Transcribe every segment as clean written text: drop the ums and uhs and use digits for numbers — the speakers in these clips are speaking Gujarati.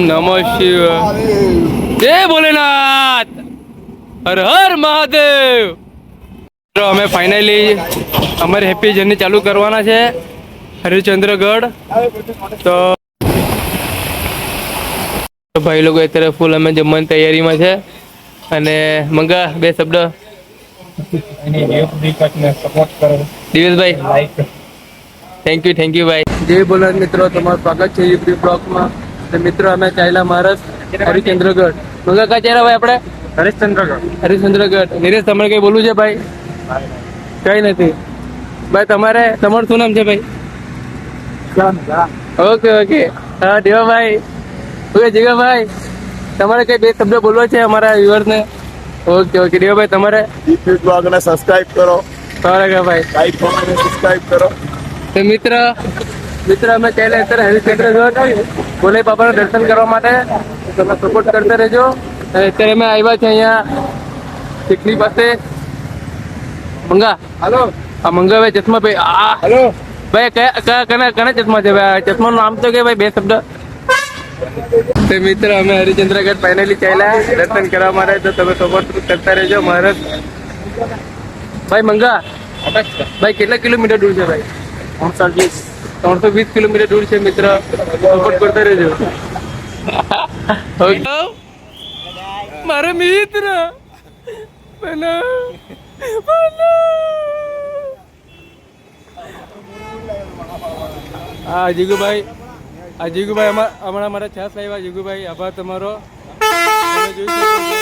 नमः शिवाय। जय भोलेनाथ। हर हर महादेव। तो हमें फाइनली हमारी हैप्पी जर्नी चालू करवाना है हरिश्चंद्रगढ़। तो भाई लोग અત્યારે ફૂલ અમે જમવાની તૈયારીમાં છે અને મંગા બે શબ્દ દિવેશભાઈ થેન્ક યુ ભાઈ। જય ભોલેનાથ મિત્રો, તમારું સ્વાગત છે યુપી બ્લોકમાં। તો મિત્રો અમે ચાલ્યા મહારાષ્ટ્ર હરિશ્ચંદ્રગઢ। મંગા કા ચાલ્યા ભાઈ આપણે? હરિશ્ચંદ્રગઢ। નિરેશ તમારે કઈ બોલવું છે ભાઈ? કઈ નથી ભાઈ। તમારું શું નામ છે ભાઈ? ઓકે હા દેવાભાઈ। ઓકે જીગાભાઈ, તમારે કઈ બે શબ્દ બોલવા છે અમારા વ્યુઅર્સને? ઓકે દેવાભાઈ તમારે? બ્લોગને સબસ્ક્રાઇબ કરો, બરાબર ભાઈ, લાઈક કરો, સબસ્ક્રાઇબ કરો। તો મિત્ર અમે ચાલ્યા અત્યારે હરિશ્ચંદ્રગઢ ભોલે બાબાના દર્શન કરવા માટે। તમે સપોર્ટ કરતા રહેજો। અત્યારે અમે આવ્યા છે અહીંયા ચીખલી પાસે। મંગા હાલો આ મંગા ભાઈ ચશ્મા ભાઈ આ હાલો ભાઈ કના ચશ્મા છે ભાઈ? ચશ્માનું નામ તો કે ભાઈ બે શબ્દ। તો મિત્ર અમે હરિશ્ચંદ્રગઢ ફાઇનલી ચાલ્યા દર્શન કરવા માટે। તો તમે સપોર્ટ કરતા રહેજો મહારાજ ભાઈ। મંગા ભાઈ કેટલા કિલોમીટર દૂર છે ભાઈ? 320 કિલોમીટર દૂર છે મિત્ર, સપોર્ટ કરતા રહેજો। મારા મિત્ર હા જીગુભાઈ હમણાં મારા છાસ લાવ્યા। જીગુભાઈ આભાર તમારો। તમે જોઈ શકો છો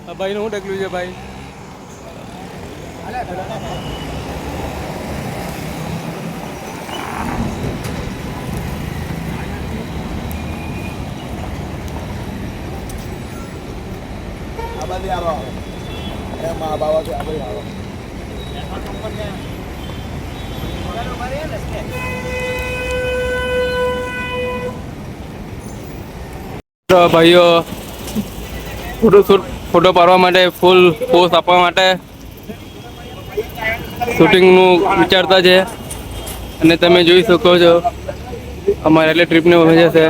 આ ભાઈનું શું ઢગલું છે ભાઈ। તો ભાઈઓ ફોટો પાડવા માટે ફૂલ પોઝ આપવા માટે શૂટિંગનું વિચારતા છે અને તમે જોઈ શકો છો અમારે એટલે ટ્રીપને મજા છે।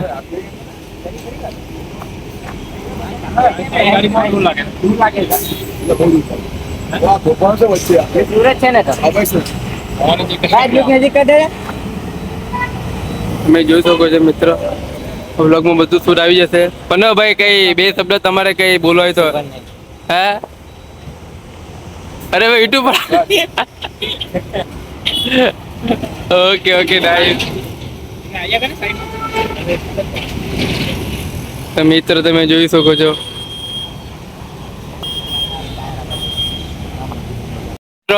તમે જોઈ શકો છો મિત્ર વ્લોગમાં બધું શૂટ આવી જશે। પણ ભાઈ કઈ બે શબ્દ તમારે કઈ બોલવા હોય તો? હે અરે ભાઈ યુટ્યુબ ઓકે નાઈસ। તો મિત્ર તમે જોઈ શકો છો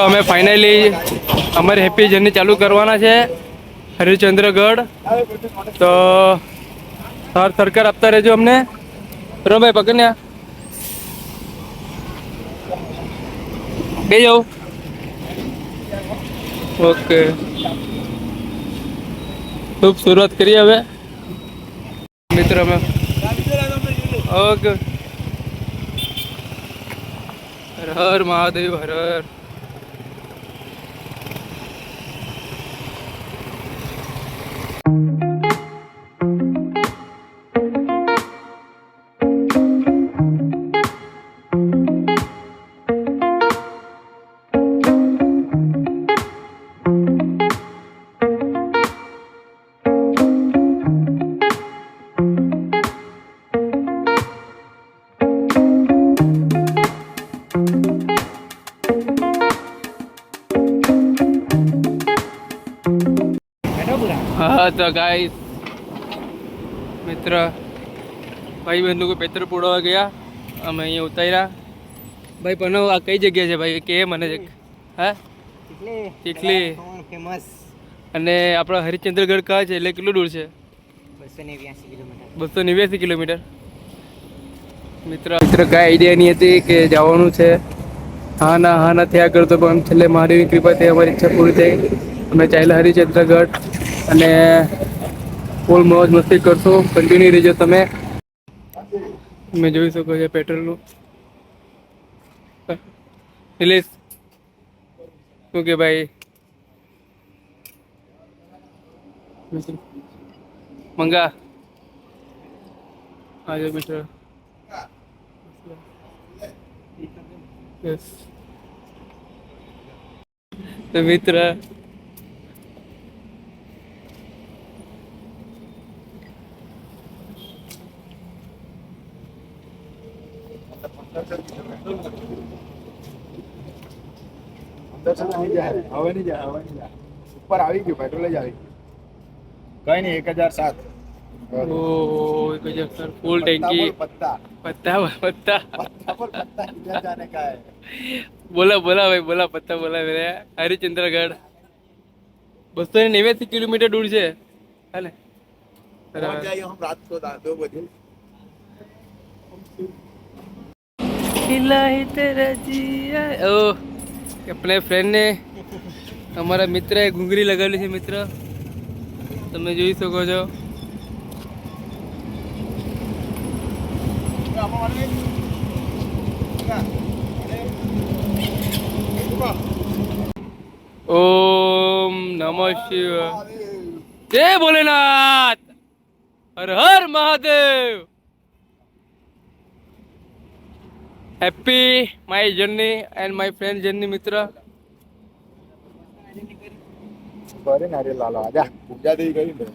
અમે ફાઇનલી અમારી હેપ્પી જર્ની ચાલુ કરવાના છે હરિશ્ચંદ્રગઢ। તો સરકાર આપતા રહેજો અમને। ભાઈ પકડ્યા બે જાઉં ઓકે। ખૂબ શરૂઆત કરીએ હવે મિત્ર અમે ઓકે। હર હર મહાદેવ હર હર। हाँ तो गाइस मित्र भाई बहन लोग पेट्रोल पुड़वा गया અમે અહીંયા ઉતાર્યા ભાઈ। પણ આ કઈ જગ્યા છે ભાઈ કે મને? હા ચીખલી ફેમસ। અને આપણા હરિશ્ચંદ્રગઢ કા છે એટલે કેટલું દૂર છે? 289 કિલોમીટર। મિત્ર કાંઈ આઈડિયા નહીં હતી કે જવાનું છે। હા ના થયા કરતો પણ છેલ્લે મહાદેવની કૃપાથી અમારી ઈચ્છા પૂરી થઈ। અમે ચાલ્યા હરિશ્ચંદ્રગઢ અને ફૂલ મોજ મસ્તી કરશો। કન્ટિન્યુ રહેજો તમે। તમે જોઈ શકો છો પેટ્રોલનું નિલેશ શું કે ભાઈ? મંગા આજે મિત્ર યસ તો મિત્ર ઉપર આવી ગયું પેટ્રોલ જ આવી ગયું કઈ નહીં 1007 ઓ ફૂલ ટેંકી पत्ता પત્તા પત્તા पत्ता पर पत्ता इधर जाने का है બોલા બોલા ભાઈ બોલા પત્તા બોલા મેરે હરિચંદ્રગઢ 289 કિલોમીટર દૂર છે હાલે पहुंच जाइए हम रात को 2 बजे खिला ही तेरा जिया ओ अपने फ्रेंड ने हमारा मित्र है घुंगरी लगावेલી છે મિત્ર તમે જોઈ શકો છો ओम नमः शिवाय जय भोलेनाथ हर हर Mahadev happy my journey and my friend journey मित्र बरे ना रे लाला आजा पूजा दे गई ने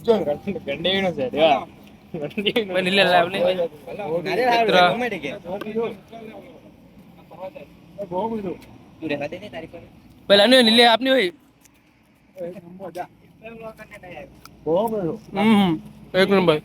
જો ગંડેનો છે દેવા પણ ઇલે લાવ ને મિત્ર બહુ બધું પહેલા ને લીલે આપની હોય બહુ બધું એક નંબર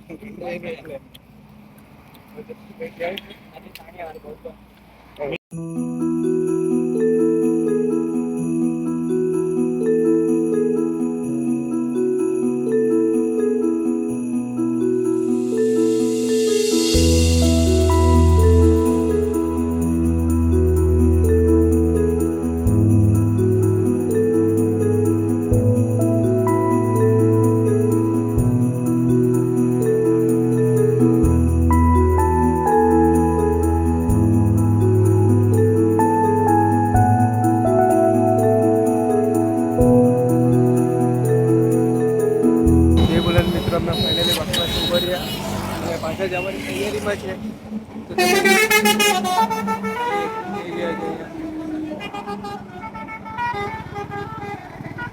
ફાઇનલી વાસમાં ઉભા રહ્યા અને પાછા જવાની તૈયારીમાં છે તો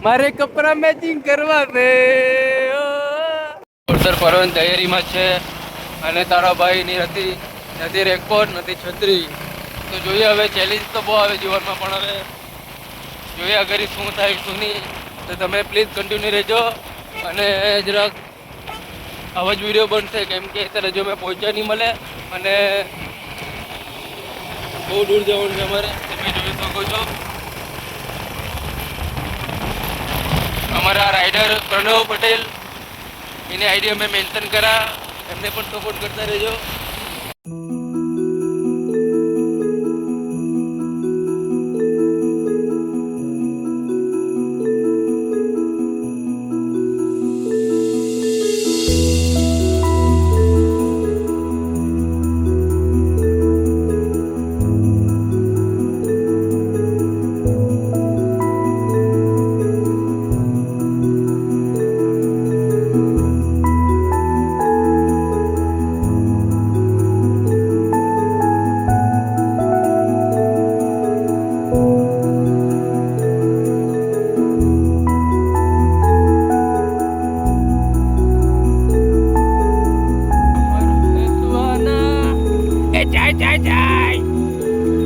મારે કપડા મેચિંગ કરવા છે ઉત્તર ફરવાની તૈયારીમાં છે અને તારા ભાઈ ની નથી રેકોર્ડ નથી છત્રી તો જોઈએ હવે ચેલેન્જ તો બહુ આવે જીવનમાં પણ હવે જોઈએ અગર શું થાય શું નહીં તો તમે પ્લીઝ કન્ટિન્યુ રહેજો અને જરાક આવા જ વિડીયો બનશે કેમ કે અત્યારે જો મેં પહોંચ્યા નહીં મળે અને બહુ દૂર જવાનું છે અમારે તમે જોઈ શકો છો અમારા રાઇડર પ્રણવ પટેલ એની આઈડી અમે મેન્શન કરા એમને પણ સપોર્ટ કરતા રહેજો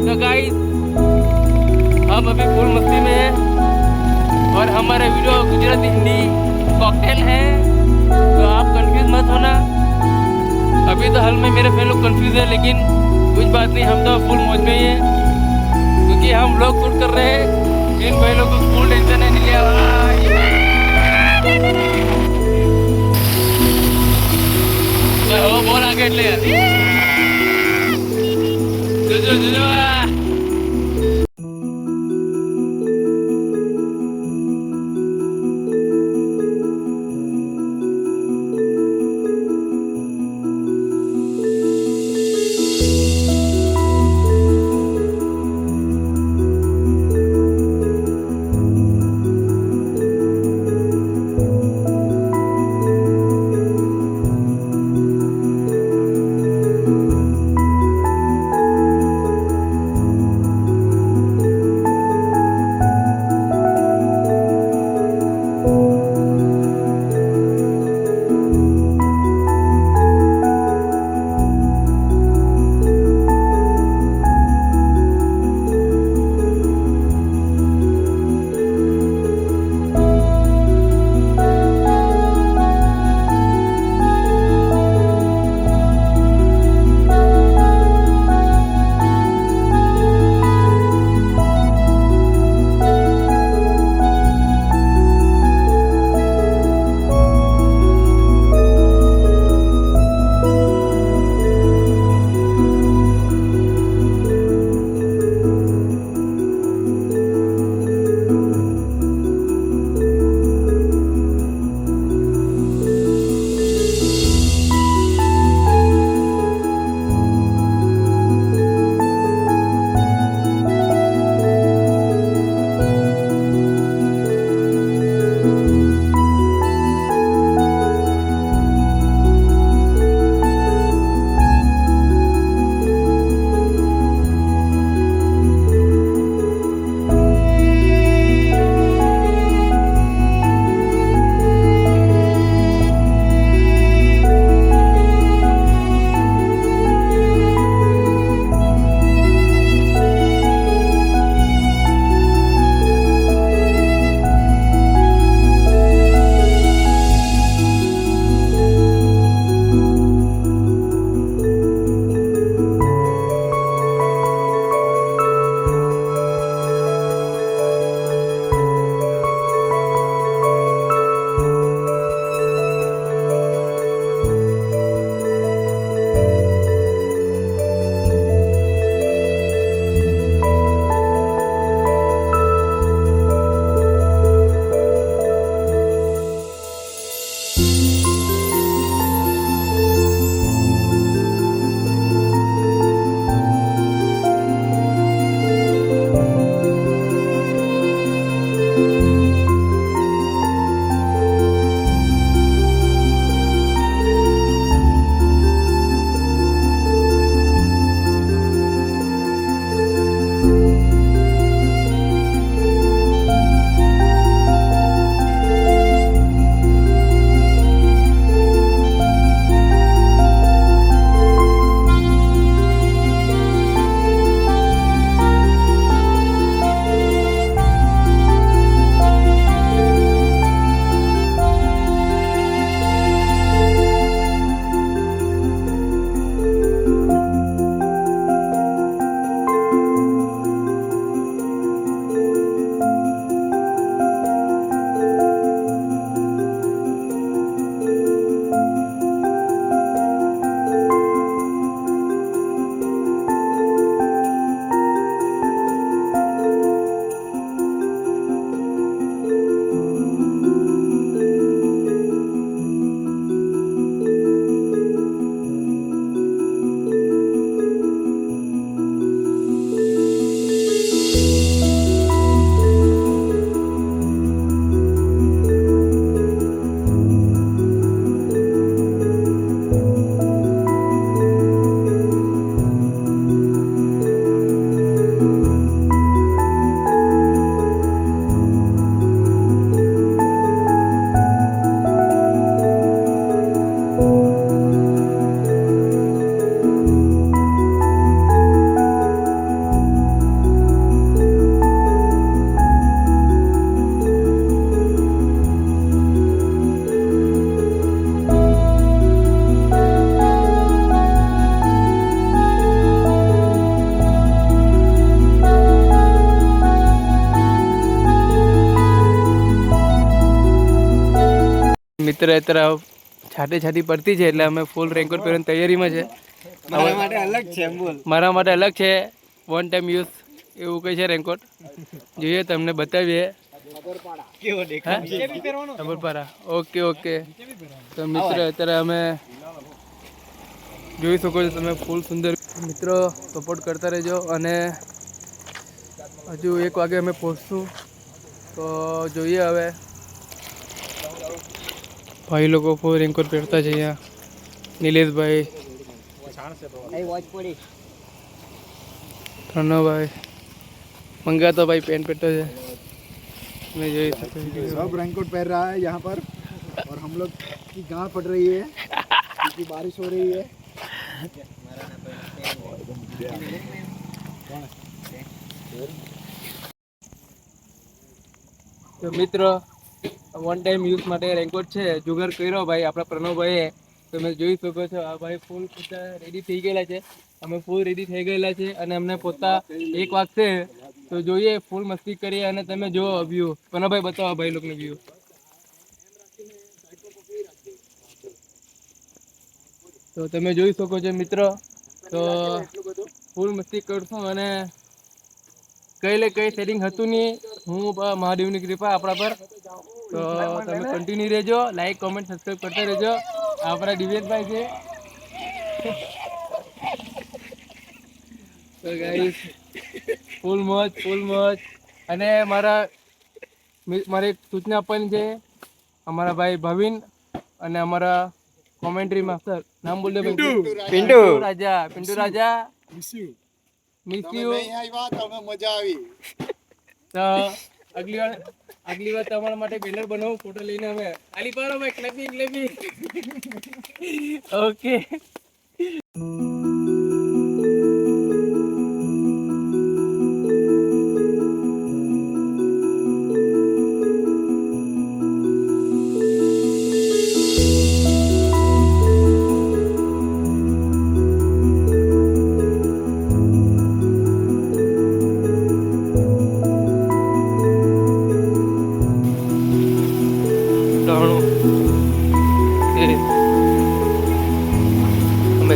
तो गाइस हम अभी फुल मस्ती में हैं और हमारा वीडियो गुजराती हिंदी कॉकटेल है तो आप कंफ्यूज मत होना अभी तो हाल में मेरे फैन लोग कंफ्यूज है लेकिन कुछ बात नहीं हम तो फुल मौज में ही हैं क्योंकि हम लोग शूट कर रहे हैं इन भाई लोग को फुल टेंशन है नहीं लिया वो बोल आगे ले जो મિત્ર અત્યારે છાટી પડતી છે એટલે અમે ફૂલ રેનકોટ પહેરવાની તૈયારીમાં છે. મારા માટે અલગ છે બોલ. મારા માટે અલગ છે, વન ટાઈમ યુઝ એવું કંઈ છે રેનકોટ. જોઈએ તમને બતાવીએ કેવો દેખાય ખબરપારા. ઓકે તો મિત્ર અત્યારે અમે જોઈ શકો છો તમે ફૂલ સુંદર. મિત્રો સપોર્ટ કરતા રહેજો અને હજુ 1 વાગે અમે પહોંચશું તો જોઈએ હવે. ભાઈ લોકો ફૂલ રેનકોટ પહેરતા છે અહીંયા. નિલેશભાઈ, પ્रणवभाई, मंगाता भाई पेंट पेटो है. मैं जो सब रेनकोट पहन रहा है यहाँ पर और हम लोग की गांड पड़ रही है क्योंकि बारिश हो रही है. तो मित्र वन टाइम यूज માટે રેનકોટ છે જુગાર કર્યો ભાઈ આપણા પ્રણવભાઈએ. તમે જોઈ શકો છો આ ભાઈ ફૂલ રેડી થઈ ગયેલા છે. અમે ફૂલ રેડી થઈ ગયેલા છે અને અમને પોતા 1 વાગશે તો જોઈએ ફૂલ મસ્તી કરીએ અને તમે જુઓ વ્યૂ. પ્રણવભાઈ બતાવો ભાઈ લોકોને વ્યૂ. તો તમે જોઈ શકો છો મિત્રો. તો ફૂલ મસ્તી કરશું અને કઈ સેટિંગ હતું નહીં. હું મહાદેવની કૃપા આપણા પર. તો તમે કન્ટિન્યુ રહેજો, લાઈક કોમેન્ટ સબસ્ક્રાઈબ કરતા રહેજો. આપણા દિવ્યેશભાઈ છે. તો ગાઈસ ફૂલ મોજ અને મારે એક સૂચના આપવાની છે. અમારા ભાઈ ભાવિન અને અમારા કોમેન્ટ્રી માસ્ટર નામ બોલ દે પિન્ટુ રાજા મિસ યુ. મજા આવી. તો આગલી વાર તમારા માટે બેનર બનાવું ફોટો લઈને અમે આલી પારો ભાઈ ક્લેપિંગ. ઓકે.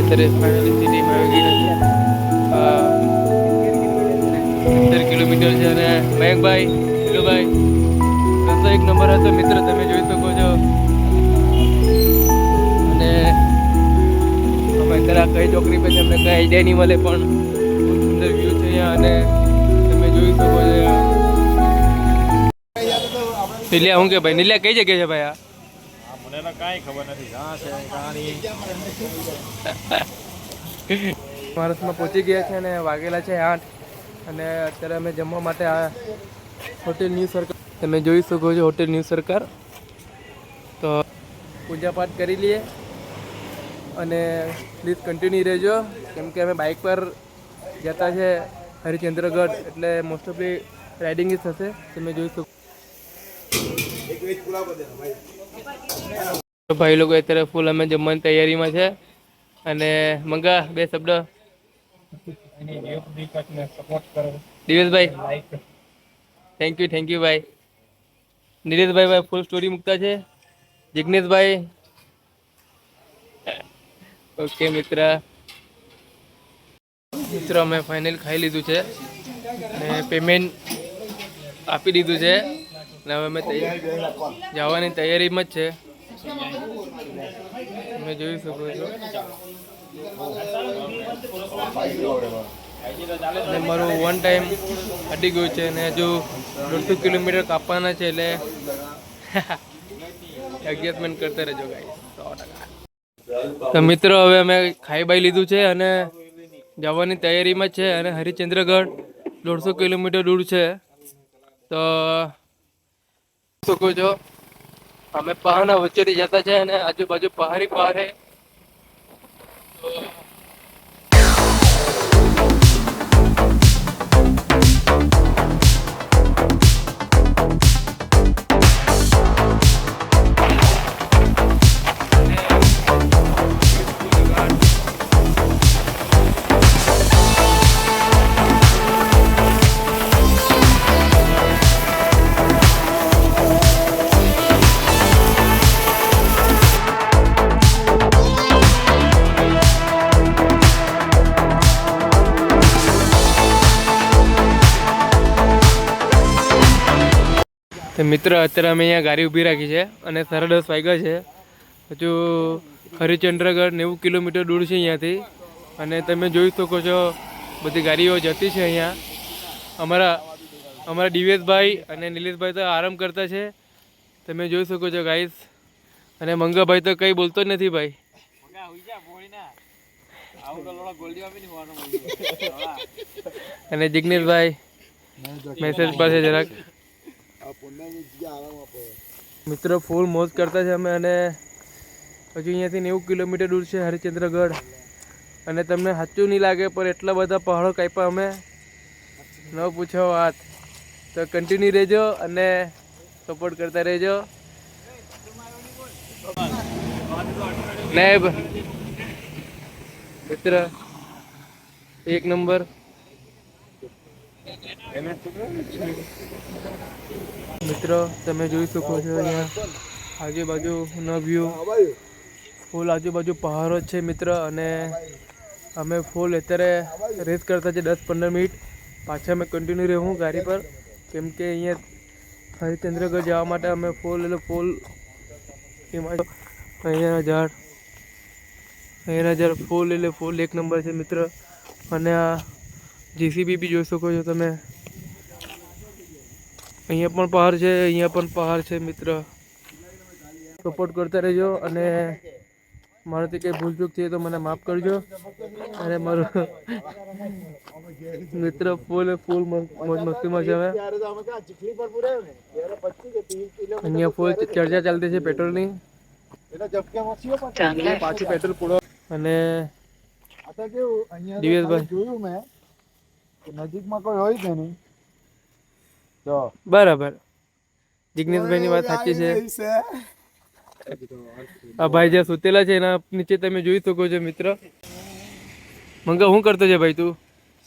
અત્યારે ફાઇનલી સિટીમાં આવી ગયા છે. 70 કિલોમીટર છે અને મયંકભાઈ, હીરોભાઈ રસ્તો 1 નંબર હતો મિત્ર, તમે જોઈ શકો છો. અને અમે અત્યારે કઈ ચોકડી પર અમને કઈ આઈડિયા નહીં મળે પણ બહુ સુંદર વ્યૂ છે અહીંયા અને તમે જોઈ શકો છો. નીલિયા હું કે ભાઈ નીલિયા કઈ જગ્યા છે ભાઈ? આ કાંઈ ખબર નથી મહારાષ્ટ્રમાં પહોંચી ગયા છે અને વાગેલા છે 8 અને અત્યારે અમે જમવા માટે આ હોટેલ ન્યૂ સરકાર તમે જોઈ શકો છો. હોટેલ ન્યૂ સરકાર. તો પૂજા પાઠ કરી લઈએ અને પ્લીઝ કન્ટિન્યુ રહેજો કેમ કે અમે બાઇક પર જતા છે હરિચંદ્રગઢ એટલે મોસ્ટ ઓફલી રાઇડિંગ જ થશે. તમે જોઈ શકો ભાઈ લોકો અત્યારે ફૂલ અમે જમવાની તૈયારીમાં છે અને મંગા 2 શબ્દ. દિવેશભાઈ થેન્ક યુ ભાઈ. નિલેશભાઈ ફૂલ સ્ટોરી મૂકતા છે. જિગ્નેશભાઈ ઓકે મિત્ર અમે ફાઇનલ ખાઈ લીધું છે અને પેમેન્ટ આપી દીધું છે અને હવે અમે જવાની તૈયારીમાં જ છે. તમે જોઈ શકો છો અને મારું 1 ટાઈમ અડી ગયું છે અને હજુ 150 કિલોમીટર કાપવાના છે એટલે એડજસ્ટમેન્ટ કરતા રહેજો ગાઈસ 100%. તો મિત્રો હવે અમે ખાઈ બાઈ લીધું છે અને જવાની તૈયારીમાં જ છે અને હરિચંદ્રગઢ 150 કિલોમીટર દૂર છે. તો શકો છો અમે પહાડના વચ્ચેથી જતા છે અને આજુબાજુ પહાડ છે. તો મિત્ર અત્યારે અમે અહીંયા ગાડી ઊભી રાખી છે અને 10:30 વાગ્યા છે. હજુ હરિચંદ્રગઢ 90 કિલોમીટર દૂર છે અહીંયાથી અને તમે જોઈ શકો છો બધી ગાડીઓ જતી છે અહીંયા. અમારા દિવેશભાઈ અને નિલેશભાઈ તો આરામ કરતા છે, તમે જોઈ શકો છો ગાઈસ. અને મંગાભાઈ તો કંઈ બોલતો જ નથી ભાઈ. અને જિગ્નેશભાઈ મેસેજ પાસે જરાક મિત્રો ફૂલ મોજ કરતા છે અમે. અને હજુ અહીંયાથી 90 કિલોમીટર દૂર છે હરિચંદ્રગઢ. અને તમને સાચું નહીં લાગે પણ એટલા બધા પહાડો કાપ્યા અમે, ન પૂછો વાત. તો કન્ટિન્યુ રહેજો અને સપોર્ટ કરતા રહેજો. ને મિત્ર એક નંબર. મિત્રો તમે જોઈ શકો છો અહીંયા આજુબાજુનો વ્યૂ ફૂલ આજુબાજુ પહાડો છે મિત્ર. અને અમે ફૂલ અત્યારે રેસ કરતા છે 10-15 મિનિટ. પાછા અમે કન્ટિન્યુ રહેવું ગાડી પર, કેમ કે અહીંયા હરિચંદ્રગઢ જવા માટે અમે ફૂલ એમાં અહીંયા ફૂલ એટલે ફૂલ એક નંબર છે મિત્ર. અને આ જીસીબી બી જોઈ શકો છો તમે. અહીંયા પણ પહાડ છે, અહીંયા પણ પહાડ છે મિત્ર. સપોર્ટ કરતા રહેજો અને મારાથી કંઈ ભૂલચૂક થઈ તો મને માફ કરજો. અને મારું મિત્ર ફૂલ મોજ મસ્તીમાં છે હવે. અહીંયા ફૂલ ચર્ચા ચાલતી છે પેટ્રોલની. પાછું પેટ્રોલ પૂરો. અને દિવેશભાઈ જોયું મેં નજીકમાં કોઈ હોય કે નહીં. બરાબર, જિગ્નેશભાઈની વાત સાચી છે. આ ભાઈ જે સુતેલા છે એના નીચે તમે જોઈ શકો છો મિત્ર. મંગા શું કરતો છે ભાઈ તું?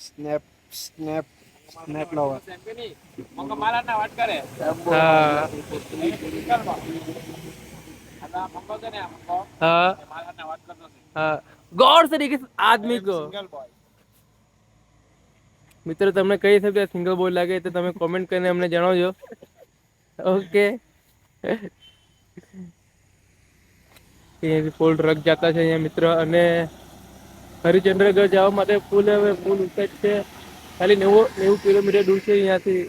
Snap lover. हाँ हाँ हाँ गौर से देखिए आदमी को. મિત્ર તમને કઈ હિસાબે સિંગલ બોય લાગે તો તમે કોમેન્ટ કરીને અમને જણાવજો. ઓકે. અહીંયાથી ફૂલ ટ્રક જતા છે અહીંયા મિત્ર. અને હરિચંદ્રગઢ જવા માટે ફૂલ ઉંચાઈ છે, ખાલી 90 કિલોમીટર દૂર છે અહીંયાથી.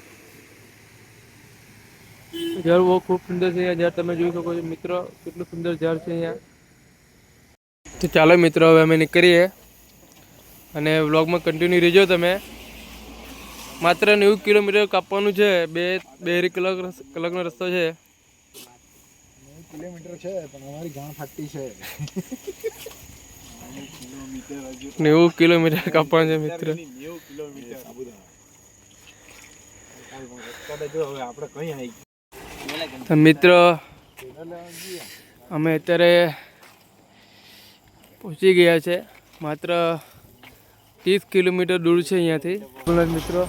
ઝાડ બહુ ખૂબ સુંદર છે અહીંયા. ઝાડ તમે જોઈ શકો છો મિત્ર, કેટલું સુંદર ઝાડ છે અહીંયા. તો ચાલો મિત્રો હવે અમે નીકળીએ અને વ્લોગમાં કન્ટિન્યુ રહેજો તમે. માત્ર 90 કિલોમીટર કાપવાનું છે, બે કલાકનો રસ્તો છે. 90 કિલોમીટર છે પણ અમારી ગાં ફાટી છે. 90 કિલોમીટર કાપવાનું છે મિત્ર. તો મિત્રો અમે અત્યારે પહોંચી ગયા છે, માત્ર 30 કિલોમીટર દૂર છે અહીંયાથી. મિત્રો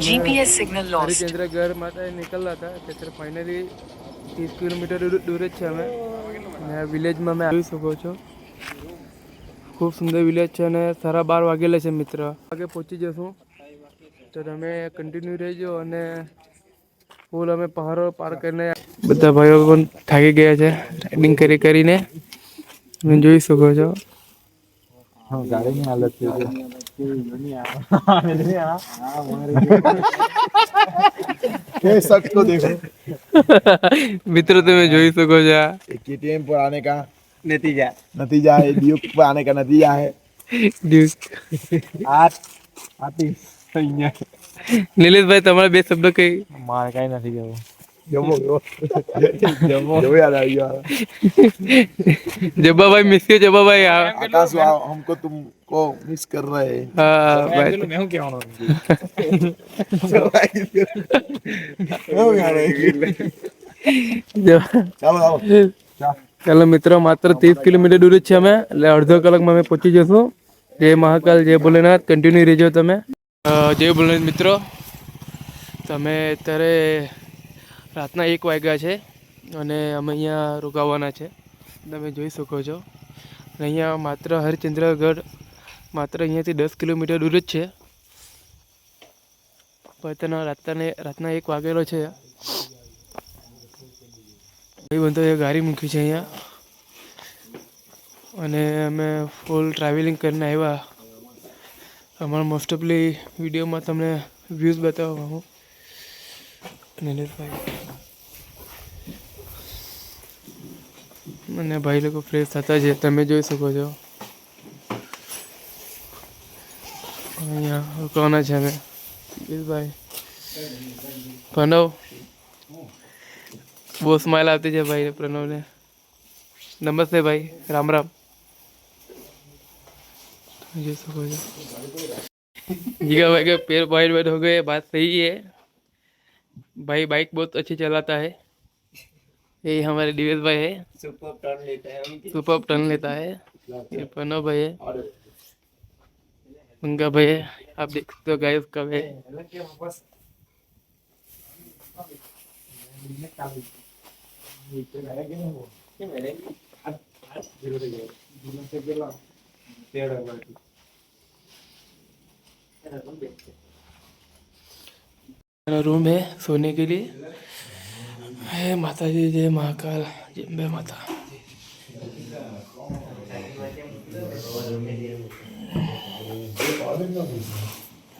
GPS signal lost. હરિચંદ્રગઢ માટે નીકળતા હતા, અત્યારે ફાઇનલી 30 કિલોમીટર દૂર જ છે અમે. અને વિલેજમાં અમે આવી શકો છો, ખૂબ સુંદર વિલેજ છે. અને 12:30 વાગેલા છે મિત્ર. વાગે પહોંચી જશું તો તમે કન્ટિન્યુ રહેજો. અને ફૂલ અમે પહાડો પાર કરીને બધા ભાઈઓ પણ થાકી ગયા છે રાઇડિંગ કરીને. તમે જોઈ શકો છો. ગાડીની હાલત મિત્રો તમે જોઈ શકો છો. केटीएम पर आने का नतीजा है, ड्यूक पर आने का नतीजा है. નિલેશભાઈ તમારા બે શબ્દ કઈ? मार कहीं नहीं गया जम्मो याद आ गया. जब्बा मिस किया. जब्बा भाई आकाश हमको तुमको मिस कर रहे हैं. हाँ भाई मैं हूँ क्या ચાલો મિત્રો માત્ર 30 કિલોમીટર દૂર જ છે અમે, એટલે અડધો કલાકમાં અમે પહોંચી જશું. જય મહાકાલ, જય ભોલેનાથ. કન્ટિન્યુ રહેજો તમે. જય ભોલેનાથ મિત્રો. તમે અત્યારે રાતના 1 વાગ્યા છે અને અમે અહીંયા રોકાવાના છે, તમે જોઈ શકો છો. અને અહીંયા માત્ર હરિચંદ્રગઢ માત્ર અહીંયાથી 10 કિલોમીટર દૂર જ છે. પણ રાતના 1 વાગેલો છે. ભાઈ બંધો એ ગાડી મૂકી છે અહીંયા અને અમે ફૂલ ટ્રાવેલિંગ કરીને આવ્યા. અમારા મોસ્ટ ઓફલી વિડીયોમાં તમને વ્યૂઝ બતાવવા હું. નિલેશભાઈ અને ભાઈ લોકો ફ્રેશ થતા છે, તમે જોઈ શકો છો. અહીંયા રોકવાના છે અમે. ભાઈ પ્रणव બહુ સ્માઇલ આવતી છે ભાઈ प्रणवને. नमस्ते भाई, राम राम. ये सब हो गया. जीगा भाई के पैर वाइट वाइट हो गए, बात सही है. भाई बाइक बहुत अच्छी चलाता है. ये हमारे दिवेश भाई है, सुपर टर्न लेता है. ये प्रणव भाई है, उनका भाई है. आप देख सकते हो गाइस कब है. मेरा रूम है सोने के लिए. है माता जी जय महाकाल, जय अम्बे माता.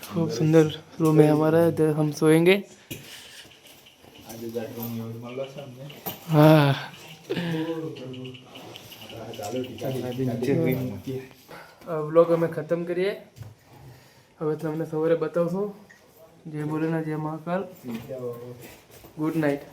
खूब सुंदर रूम है हमारा, इधर हम सोएंगे. हाँ વ્લોગ અમે ખતમ કરીએ. હવે તમને સવારે બતાવશું. જય ભોલેનાથ, જય મહાકાલ, ગુડ નાઇટ.